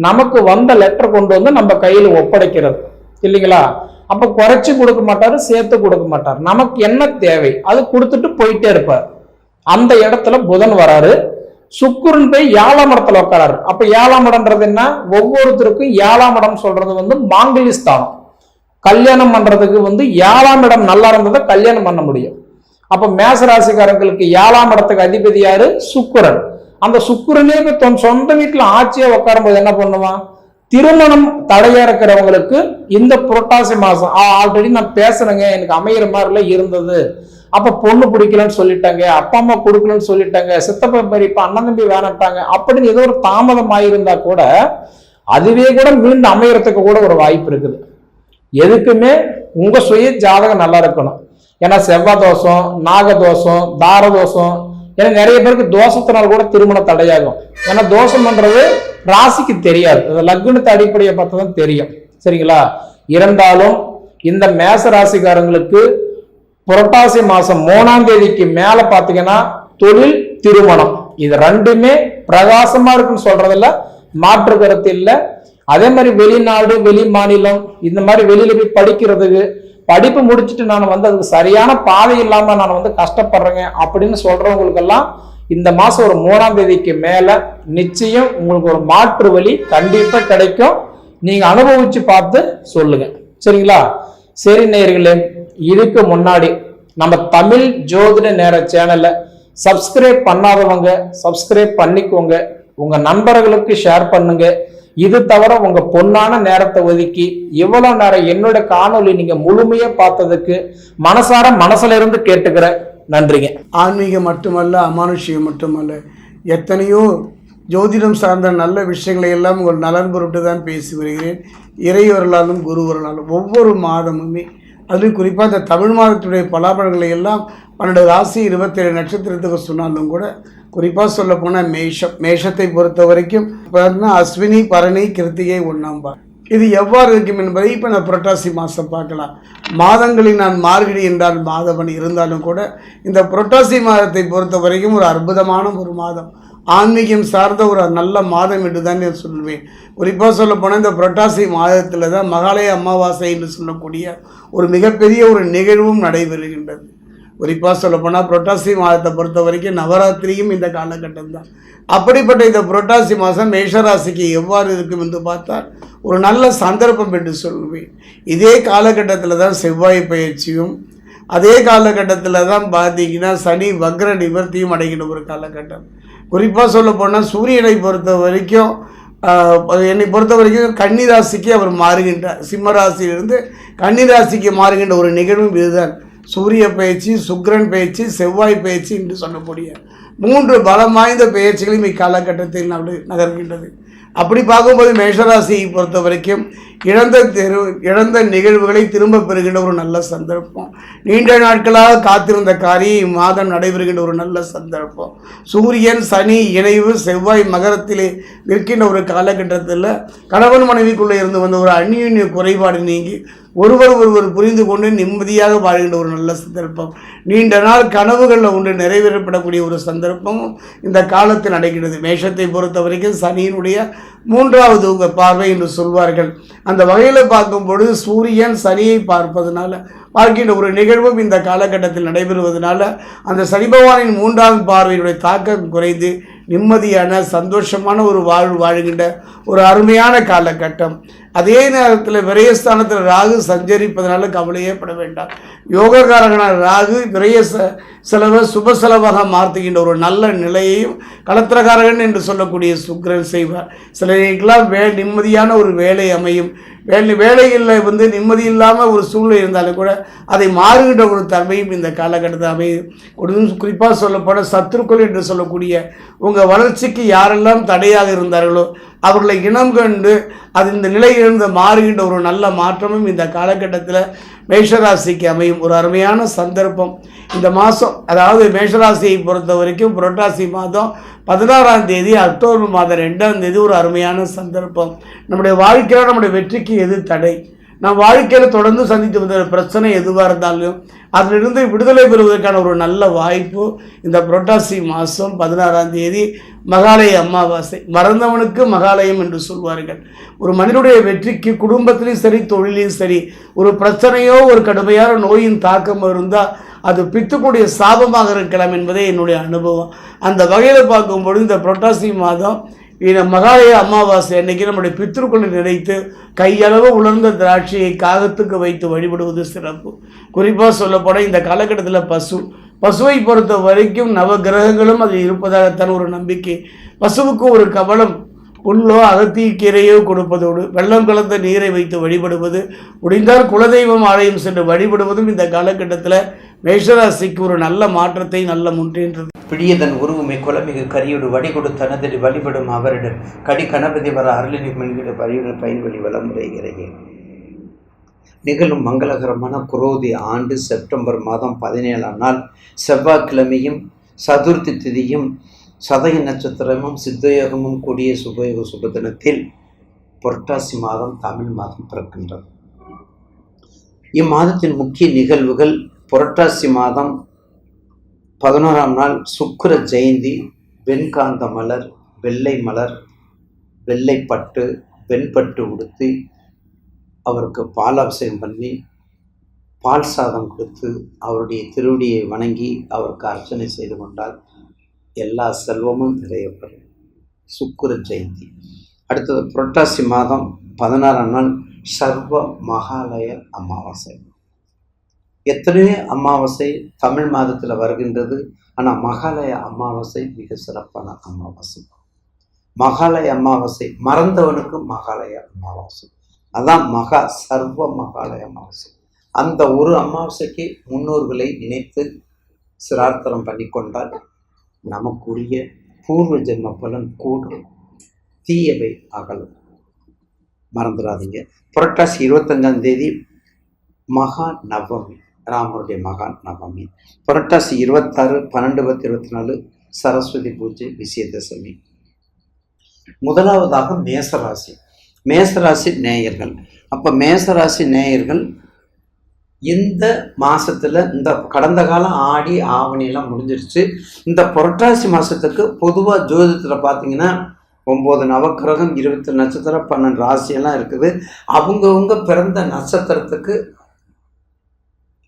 நமக்கு வந்த லெட்டர் கொண்டு நம்ம கையில ஒப்படைக்கிறது இல்லைங்களா? அப்ப குறைச்சு கொடுக்க மாட்டாரு, சேர்த்து கொடுக்க மாட்டார். நமக்கு என்ன தேவை அது கொடுத்துட்டு போயிட்டே இருப்பார். அந்த இடத்துல புதன் வராரு. சுக்கிரன் போய் 7ஆம் இடத்துல உட்காராரு. அப்ப 7ஆம் இடம்ன்றது என்ன, ஒவ்வொருத்தருக்கும் 7ஆம் இடம் சொல்றது மாங்கல்ய ஸ்தானம். கல்யாணம் பண்றதுக்கு 7ஆம் இடம் நல்லா இருந்ததை கல்யாணம் பண்ண முடியும். அப்ப மேசராசிக்காரங்களுக்கு 7ஆம் இடத்துக்கு அதிபதி யாரு, சுக்கிரன். அந்த சுக்கிரனே தன் சொந்த வீட்டுல ஆட்சியா உட்காரும் போது என்ன பண்ணுவான், திருமணம் தடையா இருக்கிறவங்களுக்கு இந்த புரட்டாசி மாசம் ஆல்ரெடி நான் பேசுறேங்க, எனக்கு அமையிற மாதிரில இருந்தது, அப்ப பொண்ணு பிடிக்கலன்னு சொல்லிட்டாங்க, அப்பா அம்மா கொடுக்கலன்னு சொல்லிட்டாங்க, சித்தப்பா பெரியப்பா அண்ணன் தம்பி வேணாட்டாங்க அப்படின்னு ஏதோ ஒரு தாமதம் ஆயிருந்தா கூட அதுவே கூட மீண்டும் அமையறதுக்கு கூட ஒரு வாய்ப்பு இருக்குது. எதுக்குமே உங்க சுய ஜாதகம் நல்லா இருக்கணும். ஏன்னா செவ்வாய் தோஷம், நாகதோஷம், தாரதோஷம், ஏன்னா நிறைய பேருக்கு தோஷத்தினால் கூட திருமண தடையாகும். ஏன்னா தோஷம் பண்றது ராசிக்கு தெரியாது, லக்னத்தை அடிப்படையை பார்த்து தான் தெரியும், சரிங்களா? இருந்தாலும் இந்த மேச ராசிக்காரங்களுக்கு புரட்டாசி மாசம் 3ஆம் தேதிக்கு மேல பாத்தீங்கன்னா தொழில், திருமணம் இது ரெண்டுமே பிரகாசமா இருக்குன்னு சொல்றதுல மாற்று கருத்து இல்லை. அதே மாதிரி வெளிநாடு, வெளி மாநிலம், இந்த மாதிரி வெளியில போய் படிக்கிறதுக்கு, படிப்பு முடிச்சுட்டு நான் அதுக்கு சரியான பாதை இல்லாம நான் கஷ்டப்படுறேங்க அப்படின்னு சொல்றவங்களுக்கெல்லாம் இந்த மாசம் ஒரு 3ஆம் தேதிக்கு மேல நிச்சயம் உங்களுக்கு ஒரு மாற்று வழி கண்டிப்பா கிடைக்கும். நீங்க அனுபவிச்சு பார்த்து சொல்லுங்க, சரிங்களா? சரி நேயர்களே, இதுக்கு முன்னாடி நம்ம தமிழ் ஜோதிட நேர சேனலை சப்ஸ்கிரைப் பண்ணாதவங்க சப்ஸ்கிரைப் பண்ணிக்கோங்க, உங்க நண்பர்களுக்கு ஷேர் பண்ணுங்க. இது தவிர உங்க பொன்னான நேரத்தை ஒதுக்கி இவ்வளவு நேரம் என்னோட காணொலி நீங்க முழுமையா பார்த்ததுக்கு மனசுல இருந்து கேட்டுக்கிறேன். நன்றிங்க. ஆன்மீகம் மட்டுமல்ல, அமானுஷ்யம் மட்டுமல்ல, எத்தனையோ ஜோதிடம் சார்ந்த நல்ல விஷயங்களை எல்லாம் உங்கள் நலன் பொருட்டு தான் பேசி வருகிறேன். இறைவர்களாலும் குருவர்களாலும் ஒவ்வொரு மாதமுமே, அதுவும் குறிப்பாக இந்த தமிழ் மாதத்துடைய பலாபலன்களை எல்லாம் 12 ராசி 27 நட்சத்திரத்துக்கு சொன்னாலும் கூட குறிப்பாக சொல்ல போனால் மேஷத்தை பொறுத்த வரைக்கும் பார்த்தீங்கன்னா அஸ்வினி, பரணி, கிருத்திகை, 1ஆம் பார் இது எவ்வாறு இருக்கும் என்பதை இப்போ நான் புரட்டாசி மாதம் பார்க்கலாம். மாதங்களில் நான் மார்கழி என்றால் மாதவன் இருந்தாலும் கூட இந்த புரட்டாசி மாதத்தை பொறுத்த வரைக்கும் ஒரு அற்புதமான ஒரு மாதம், ஆன்மீகம் சார்ந்த ஒரு நல்ல மாதம் என்று தான் நான் சொல்வேன். குறிப்பாக சொல்ல போனால் இந்த புரட்டாசி மாதத்தில் தான் மகாலய அமாவாசை என்று சொல்லக்கூடிய ஒரு மிகப்பெரிய ஒரு நிகழ்வும் நடைபெறுகின்றது. குறிப்பாக சொல்லப்போனால் புரட்டாசி மாதத்தை பொறுத்த வரைக்கும் நவராத்திரியும் இந்த காலகட்டம் தான். அப்படிப்பட்ட இந்த புரட்டாசி மாதம் மேஷராசிக்கு எவ்வாறு இருக்கும் என்று பார்த்தால் ஒரு நல்ல சந்தர்ப்பம் என்று சொல்வேன். இதே காலகட்டத்தில் தான் செவ்வாய் பயிற்சியும், அதே காலகட்டத்தில் தான் பார்த்தீங்கன்னா சனி வக்ர நிவர்த்தியும் அடைகிற ஒரு காலகட்டம். குறிப்பாக சொல்ல போனால் சூரியனை பொறுத்த வரைக்கும் என்னை பொறுத்த வரைக்கும் கன்னிராசிக்கு அவர் மாறுகின்றார். சிம்மராசியிலிருந்து கன்னிராசிக்கு மாறுகின்ற ஒரு நிகழ்வும் இதுதான். சூரிய பயிற்சி, சுக்கிரன் பயிற்சி, செவ்வாய் பயிற்சி என்று சொல்லக்கூடிய 3 பலம் வாய்ந்த பயிற்சிகளும் இக்காலகட்டத்தில் நகர்கின்றது. அப்படி பார்க்கும்போது மேஷராசியை பொறுத்த வரைக்கும் இழந்த நிகழ்வுகளை திரும்ப பெறுகின்ற ஒரு நல்ல சந்தர்ப்பம். நீண்ட நாட்களாக காத்திருந்த காரியம் இம்மாதம் நடைபெறுகின்ற ஒரு நல்ல சந்தர்ப்பம். சூரியன் சனி இணைவு, செவ்வாய் மகரத்திலே நிற்கின்ற ஒரு காலகட்டத்தில் கணவன் மனைவிக்குள்ளே இருந்து வந்த ஒரு அந்யோன்ய குறைபாடு நீங்கி ஒருவர் புரிந்து கொண்டு நிம்மதியாக வாழ்கின்ற ஒரு நல்ல சந்தர்ப்பம். நீண்ட நாள் கனவுகளில் ஒன்று நிறைவேறப்படக்கூடிய ஒரு சந்தர்ப்பமும் இந்த காலத்தில் நடக்கிறது. மேஷத்தை பொறுத்த வரைக்கும் சனியினுடைய 3வது பார்வை என்று சொல்வார்கள். அந்த வகையில் பார்க்கும் பொழுது சூரியன் சனியை பார்ப்பதனால பார்க்கின்ற ஒரு நிகழ்வும் இந்த காலகட்டத்தில் நடைபெறுவதனால அந்த சனி பகவானின் 3வது பார்வையினுடைய தாக்கம் குறைந்து நிம்மதியான சந்தோஷமான ஒரு வாழ்வு வாழ்கின்ற ஒரு அருமையான காலகட்டம். அதே நேரத்தில் விரயஸ்தானத்தில் ராகு சஞ்சரிப்பதனால கவலையே பட வேண்டாம். யோகக்காரகனான ராகு விரய செலவை சுப செலவாக மாற்றுகின்ற ஒரு நல்ல நிலையையும் களத்திரகாரகன் என்று சொல்லக்கூடிய சுக்கிரன் செய்வார். சிலருக்கெல்லாம் நிம்மதியான ஒரு வேலை அமையும். வேலைகளில் நிம்மதி இல்லாமல் ஒரு சூழ்நிலை இருந்தாலும் கூட அதை மாறுகின்ற ஒரு தன்மையும் இந்த காலகட்டத்தில் அமையும். குறிப்பாக சொல்லப்போன சத்துருக்கள் என்று சொல்லக்கூடிய உங்கள் வளர்ச்சிக்கு யாரெல்லாம் தடையாக இருந்தார்களோ அவர்களை இனம் கண்டு அது இந்த நிலையிலிருந்து மாறுகின்ற ஒரு நல்ல மாற்றமும் இந்த காலகட்டத்தில் மேஷராசிக்கு அமையும். ஒரு அருமையான சந்தர்ப்பம் இந்த மாதம். அதாவது மேஷராசியை பொறுத்த வரைக்கும் புரட்டாசி மாதம் 16ஆம் தேதி அக்டோபர் மாதம் 2ஆம் தேதி ஒரு அருமையான சந்தர்ப்பம். நம்முடைய வாழ்க்கையில் நம்முடைய வெற்றிக்கு எது தடை, நம் வாழ்க்கையில் தொடர்ந்து சந்தித்து வந்த பிரச்சனை எதுவாக இருந்தாலும் அதிலிருந்து விடுதலை பெறுவதற்கான ஒரு நல்ல வாய்ப்பு இந்த புரட்டாசி மாதம் 16ஆம் தேதி மகாலய அமாவாசை. மறந்தவனுக்கு மகாலயம் என்று சொல்வார்கள். ஒரு மனிதனுடைய வெற்றிக்கு குடும்பத்திலையும் சரி தொழிலையும் சரி ஒரு பிரச்சனையோ ஒரு கடுமையான நோயின் தாக்கம் இருந்தால் அது பித்துக்கூடிய சாபமாக இருக்கலாம் என்பதே என்னுடைய அனுபவம். அந்த வகையில் பார்க்கும்பொழுது இந்த புரட்டாசி மாதம் மகாலய அமாவாசை அன்னைக்கு நம்முடைய பித்ருக்களை நினைத்து கையளவு உலர்ந்த திராட்சையை காகத்துக்கு வைத்து வழிபடுவது சிறப்பு. குறிப்பாக சொல்லப்போனால் இந்த காலகட்டத்தில் பசுவை பொறுத்த வரைக்கும் நவ கிரகங்களும் அதில் இருப்பதாகத்தான் ஒரு நம்பிக்கை. பசுவுக்கு ஒரு கவலம் புல்லோ அகத்திக்கீரையோ கொடுப்பதோடு வெள்ளம் கலந்த நீரை வைத்து வழிபடுவது, முடிந்தால் குலதெய்வம் ஆலயம் சென்று வழிபடுவதும் இந்த காலகட்டத்தில் மேஷராசிக்கு ஒரு நல்ல மாற்றத்தை நல்ல முன்னேற்றது. பிடியதன் உருவுமை குலமிகு கரியோடு வடிகொடு தனதடி வழிபடும் அவரிடர் கடி கணபதி வர அருளினி மண்கிட பரியுடன் பயன்வழி வளமுறைகிறேன். நிகழும் மங்களகரமான குரோதி ஆண்டு செப்டம்பர் மாதம் 17ஆம் நாள் செவ்வாய்க்கிழமையும் சதுர்த்தி திதியும் சதய நட்சத்திரமும் சித்தயோகமும் கூடிய சுபயோக சுபதினத்தில் புரட்டாசி மாதம் தமிழ் மாதம் பிறக்கின்றது. இம்மாதத்தின் முக்கிய நிகழ்வுகள்: புரட்டாசி மாதம் 11ஆம் நாள் சுக்கிர ஜெயந்தி. வெண்காந்த மலர், வெள்ளை மலர், வெள்ளைப்பட்டு, வெண்பட்டு உடுத்தி அவருக்கு பாலாபிஷேகம் பண்ணி பால் சாதம் கொடுத்து அவருடைய திருவடியை வணங்கி அவருக்கு அர்ச்சனை செய்து கொண்டால் எல்லா செல்வமும் நிறையப்படும். சுக்கிர ஜெயந்தி. அடுத்தது புரட்டாசி மாதம் 16ஆம் நாள் சர்வ மகாலய அமாவாசை. எத்தனையோ அமாவாசை தமிழ் மாதத்தில் வருகின்றது. ஆனால் மகாலய அமாவாசை மிக சிறப்பான அமாவாசை. மகாலய அமாவாசை மறந்தவனுக்கு மகாலய அமாவாசை. அதான் சர்வ மகாலய அமாவாசை. அந்த ஒரு அமாவாசைக்கு முன்னோர்களை நினைத்து சிரார்த்தனம் பண்ணி கொண்டால் நமக்குரிய பூர்வ ஜென்ம பலன் கூடும், தீயவை அகலும். மறந்துடாதீங்க. புரட்டாசி 25ஆம் தேதி மகா நவமி, ராமருடைய மகா நவமி. புரட்டாசி 26, 12, 24 சரஸ்வதி பூஜை, விஜயதசமி. முதலாவதாக மேசராசி. மேசராசி நேயர்கள். அப்போ மேசராசி நேயர்கள் இந்த மாதத்தில் இந்த கடந்த காலம் ஆடி ஆவணியெல்லாம் முடிஞ்சிருச்சு. இந்த புரட்டாசி மாதத்துக்கு பொதுவாக ஜோதிடத்தில் பார்த்தீங்கன்னா 9 நவக்கிரகம், 20 நட்சத்திரம், 12 ராசியெல்லாம் இருக்குது. அவங்கவுங்க பிறந்த நட்சத்திரத்துக்கு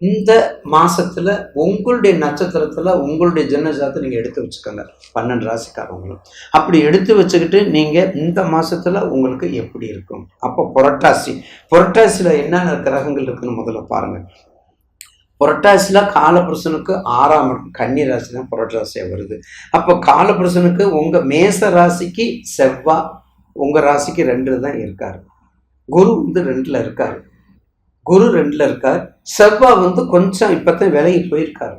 இந்த மாதத்தில் உங்களுடைய நட்சத்திரத்தில் உங்களுடைய ஜென்மஜாதத்தை நீங்கள் எடுத்து வச்சுக்கோங்க. 12 ராசிக்காரவங்களும் அப்படி எடுத்து வச்சுக்கிட்டு நீங்கள் இந்த மாதத்தில் உங்களுக்கு எப்படி இருக்கும். அப்போ புரட்டாசியில் என்னென்ன கிரகங்கள் இருக்குன்னு முதல்ல பாருங்கள். புரட்டாசியில் காலபுருஷனுக்கு 6ஆம் இடம், கன்னி ராசி தான் புரட்டாசியாக வருது. அப்போ காலபுருஷனுக்கு உங்கள் மேச ராசிக்கு செவ்வாய் உங்கள் ராசிக்கு 2 தான் இருக்கார். குரு 2ல் இருக்கார். குரு 2ல் இருக்கார். செவ்வாய் கொஞ்சம் இப்போத்தான் விலகி போயிருக்காரு.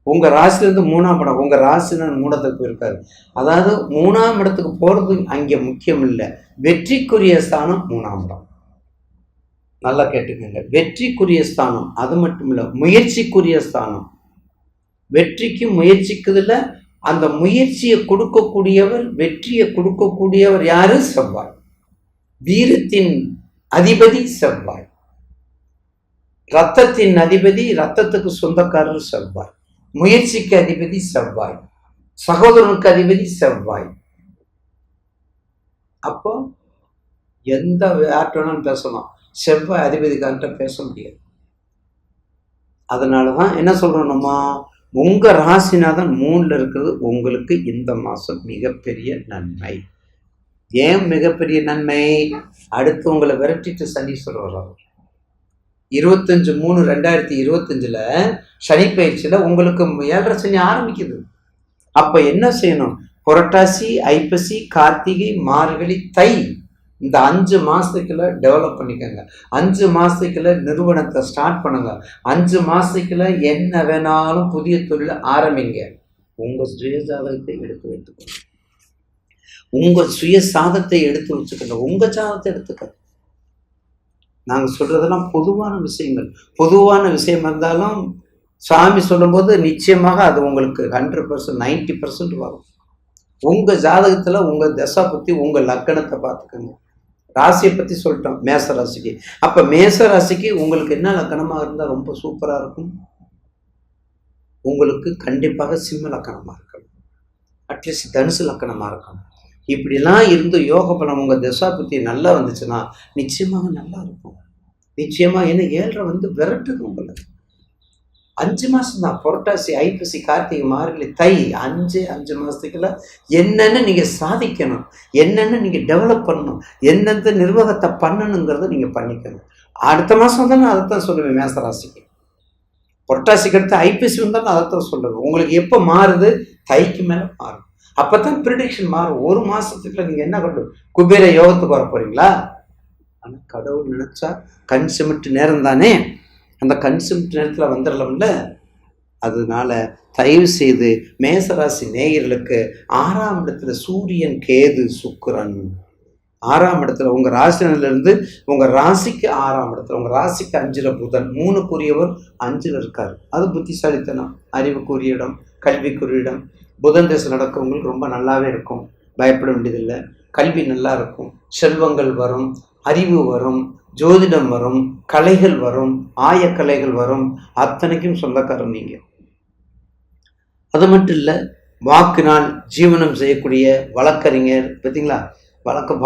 உங்கள் ராசிலேருந்து 3ஆம் இடம், உங்கள் ராசிலேருந்து 3இடத்துக்கு போயிருக்காரு. அதாவது 3ஆம் இடத்துக்கு போகிறது அங்கே முக்கியம் இல்லை. வெற்றிக்குரிய ஸ்தானம் 3ஆம் இடம். நல்லா கேட்டுக்கோங்க. வெற்றிக்குரிய ஸ்தானம். அது மட்டும் இல்லை, முயற்சிக்குரிய ஸ்தானம். வெற்றிக்கு முயற்சிக்குதுல அந்த முயற்சியை கொடுக்கக்கூடியவர், வெற்றியை கொடுக்கக்கூடியவர் யாரு? செவ்வாய். வீரத்தின் அதிபதி செவ்வாய். ரத்தத்தின் அதிபதி, ரத்தத்துக்கு சொந்தக்காரர் செவ்வாய். முயற்சிக்கு அதிபதி செவ்வாய். சகோதரனுக்கு அதிபதி செவ்வாய். அப்போ எந்த யார்கிட்ட பேசலாம், செவ்வாய் அதிபதிக்கார்ட்ட பேச முடியாது. அதனாலதான் என்ன சொல்றோம், நம்ம உங்க ராசிநாதன் 3ல இருக்கிறது உங்களுக்கு இந்த மாசம் மிகப்பெரிய நன்மை. ஏன் மிகப்பெரிய நன்மை? அடுத்து உங்களை விரட்டிட்டு சனீஸ்வரர் வர்றாரு. 25/3/2025 சனி பயிற்சியில உங்களுக்கு 7.5 சனி ஆரம்பிக்குது. அப்ப என்ன செய்யணும்? புரட்டாசி, ஐப்பசி, கார்த்திகை, மார்கழி, தை, இந்த 5 மாசத்துக்குள்ள டெவலப் பண்ணிக்கோங்க. 5 மாசத்துக்குள்ள நிறுவனத்தை ஸ்டார்ட் பண்ணுங்க. 5 மாசத்துக்குள்ள என்ன வேணாலும் புதிய தொழில் ஆரம்பிங்க. உங்க சுயசாதகத்தை எடுத்து வைத்துக்கோங்க. உங்க சுயசாதத்தை எடுத்து வச்சுக்கோங்க. உங்க சாதத்தை எடுத்துக்க. நாங்க சொல்றதெல்லாம் பொதுவான விஷயங்கள். பொதுவான விஷயம் இருந்தாலும் சாமி சொல்லும்போது நிச்சயமாக அது உங்களுக்கு 100%, 90% வரும். உங்க ஜாதகத்துல உங்க தசா பத்தி, உங்க லக்கணத்தை பார்த்துக்கோங்க. ராசியை பத்தி சொல்லிட்டோம், மேச ராசிக்கு. அப்ப மேச ராசிக்கு உங்களுக்கு என்ன லக்கணமா இருந்தா ரொம்ப சூப்பரா இருக்கும்? உங்களுக்கு கண்டிப்பாக சிம்ம லக்கணமா இருக்கணும், அட்லீஸ்ட் தனுசு லக்கணமா இருக்கணும். இப்படிலாம் இருந்து யோக பலம் உங்க தசா பத்தி நல்லா வந்துச்சுன்னா நிச்சயமாக நல்லா இருக்கும். நிச்சயமா. ஏன்னா 7 விரட்டுது உங்களுக்கு. 5 மாசம் தான். புரட்டாசி, ஐப்பசி, கார்த்திகை, மார்கழி, தை, 5 மாசத்துக்குள்ள என்னென்ன நீங்க சாதிக்கணும், என்னென்ன நீங்க டெவலப் பண்ணணும், எந்தெந்த நிர்வாகத்தை பண்ணணுங்கிறத நீங்க பண்ணிக்கணும். அடுத்த மாசம் தான் நான் அதைத்தான் சொல்லுவேன். மேசராசிக்கு புரட்டாசிக்கு அடுத்து ஐப்பசி வந்தால் நான் அதைத்தான் சொல்லுவேன். உங்களுக்கு எப்போ மாறுது? தைக்கு மேல மாறும். அப்பதான் ப்ரிடிக்ஷன் மாறும். 1 மாசத்துக்குள்ள நீங்க என்ன கொண்டு குபேர யோகத்துக்கு வர போறீங்களா? ஆனா கடவுள் நினைச்சா கண் சிமிட்டு நேரம் தானே, அந்த கண் சிமிட்டு நேரத்துல வந்துடலாம்ல. அதனால தயவு செய்து மேசராசி நேயர்களுக்கு 6ஆம் இடத்துல சூரியன், கேது, சுக்கிரன் 6ஆம் இடத்துல உங்க ராசியில இருந்து உங்க ராசிக்கு 6ஆம் இடத்துல, உங்க ராசிக்கு 5ல புதன், 3க்குரியவர் 5ல இருக்காரு. அது புத்திசாலித்தனம், அறிவுக்குரிய இடம், கல்விக்குரிய இடம். புதன் தேச நடக்கிறவங்களுக்கு ரொம்ப நல்லாவே இருக்கும், பயப்பட வேண்டியதில்லை. கல்வி நல்லா இருக்கும், செல்வங்கள் வரும், அறிவு வரும், ஜோதிடம் வரும், கலைகள் வரும், ஆயக்கலைகள் வரும். அத்தனைக்கும் சொந்தக்காரன் நீங்க. அது மட்டும் இல்லை, வாக்கினால் ஜீவனம் செய்யக்கூடிய வழக்கறிஞர் பார்த்தீங்களா?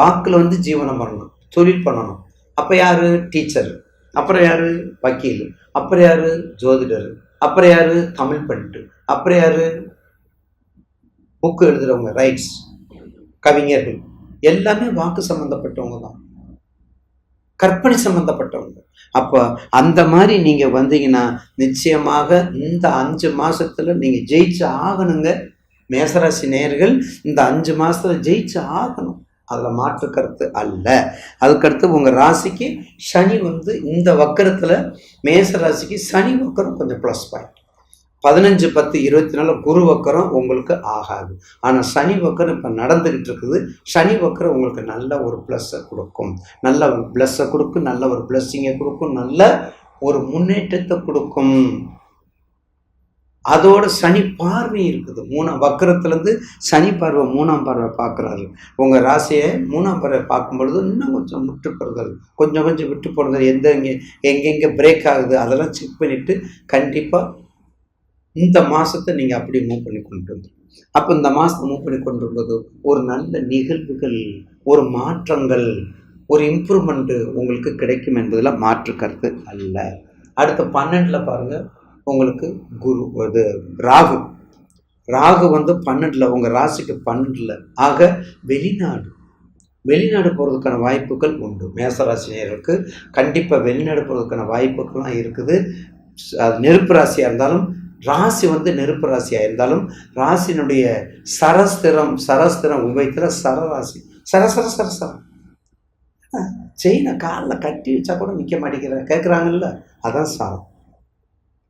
வாக்குல ஜீவனம் பண்ணணும், தொழில் பண்ணணும். அப்போ யாரு? டீச்சர். அப்புறம் யாரு? வக்கீல். அப்புறம் யாரு? ஜோதிடர். அப்புறம் யாரு? தமிழ் படிட்டு. அப்புறம் யாரு? புக்கு எழுதுறவங்க, ரைட்ஸ், கவிஞர்கள். எல்லாமே வாக்கு சம்பந்தப்பட்டவங்க தான், கற்பனை சம்பந்தப்பட்டவங்க. அப்ப அந்த மாதிரி நீங்க வந்தீங்கன்னா நிச்சயமாக இந்த 5 மாசத்துல நீங்க ஜெயிச்சு ஆகணுங்க. மேசராசி நேயர்கள் இந்த 5 மாசத்துல ஜெயிச்சு ஆகணும், அதுல மாற்று கருத்து அல்ல. அதுக்கடுத்து உங்க ராசிக்கு சனி இந்த வக்கரத்துல, மேச ராசிக்கு சனி வக்கரம் கொஞ்சம் ப்ளஸ் பாயிண்ட். 15/10/24 குரு வக்கரம் உங்களுக்கு ஆகாது. ஆனால் சனி வக்கரம் இப்போ நடந்துகிட்டு இருக்குது. சனி வக்கரம் உங்களுக்கு நல்ல ஒரு ப்ளஸ்ஸை கொடுக்கும், நல்ல ஒரு ப்ளஸ்ஸை கொடுக்கும், நல்ல ஒரு பிளஸ்ஸிங்கை கொடுக்கும், நல்ல ஒரு முன்னேற்றத்தை கொடுக்கும். அதோட சனி பார்வை இருக்குது. வக்கரத்துலேருந்து சனி பார்வை 3ஆம் பார்வை பார்க்குறாரு. உங்கள் ராசியை 3ஆம் பார்வை பார்க்கும் பொழுது இன்னும் கொஞ்சம் விட்டு போடுதல், கொஞ்சம் விட்டு போடுதல், எங்கெங்கே பிரேக் ஆகுது அதெல்லாம் செக் பண்ணிவிட்டு கண்டிப்பாக இந்த மாதத்தை நீங்கள் அப்படி மூவ் பண்ணி கொண்டு வந்து. அப்போ இந்த மாதத்தை மூவ் பண்ணி கொண்டு வரும்போது ஒரு நல்ல நிகழ்வுகள், ஒரு மாற்றங்கள், ஒரு இம்ப்ரூவ்மெண்ட்டு உங்களுக்கு கிடைக்கும் என்பதில் மாற்று கருத்து அல்ல. அடுத்த 12ல் பாருங்கள், உங்களுக்கு ராகு 12ல், உங்கள் ராசிக்கு 12ல். ஆக வெளிநாடு போகிறதுக்கான வாய்ப்புகள் உண்டு. மேசராசினியர்களுக்கு கண்டிப்பாக வெளிநாடு போகிறதுக்கான வாய்ப்புகள்லாம் இருக்குது. அது நெருப்பு ராசியாக இருந்தாலும், ராசி நெருப்பு ராசியாக இருந்தாலும், ராசினுடைய சரஸ்திரம் உபயத்தில் சரராசி சரசரம் செயினை காலில் கட்டி வச்சா கூட நிற்க மாட்டேங்கிற கேட்குறாங்கல்ல, அதான் சரம்.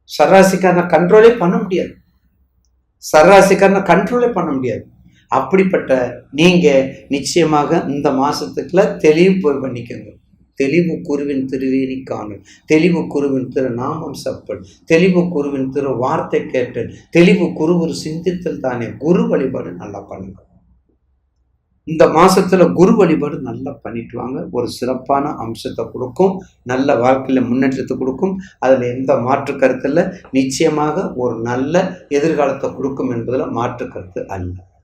சராசிக்காரனை கண்ட்ரோலே பண்ண முடியாது. அப்படிப்பட்ட நீங்க நிச்சயமாக இந்த மாசத்துக்குள்ள தெளிவு போய் பண்ணிக்கோங்க. தெளிவு குருவின் திருவேணி காணல், தெளிவு குருவின் திரு நாமம் சப்பல், தெளிவு குருவின் திரு வார்த்தை கேட்டல், தெளிவு குரு ஒரு சிந்தித்தல் தானே. குரு வழிபாடு நல்லா பண்ணுங்க. இந்த மாசத்துல குரு வழிபாடு நல்லா பண்ணிட்டு வாங்க. ஒரு சிறப்பான அம்சத்தை கொடுக்கும், நல்ல வாழ்க்கையில முன்னேற்றத்தை கொடுக்கும். அதுல எந்த மாற்று கருத்து இல்லை. நிச்சயமாக ஒரு நல்ல எதிர்காலத்தை கொடுக்கும் என்பதுல மாற்று கருத்து அல்ல.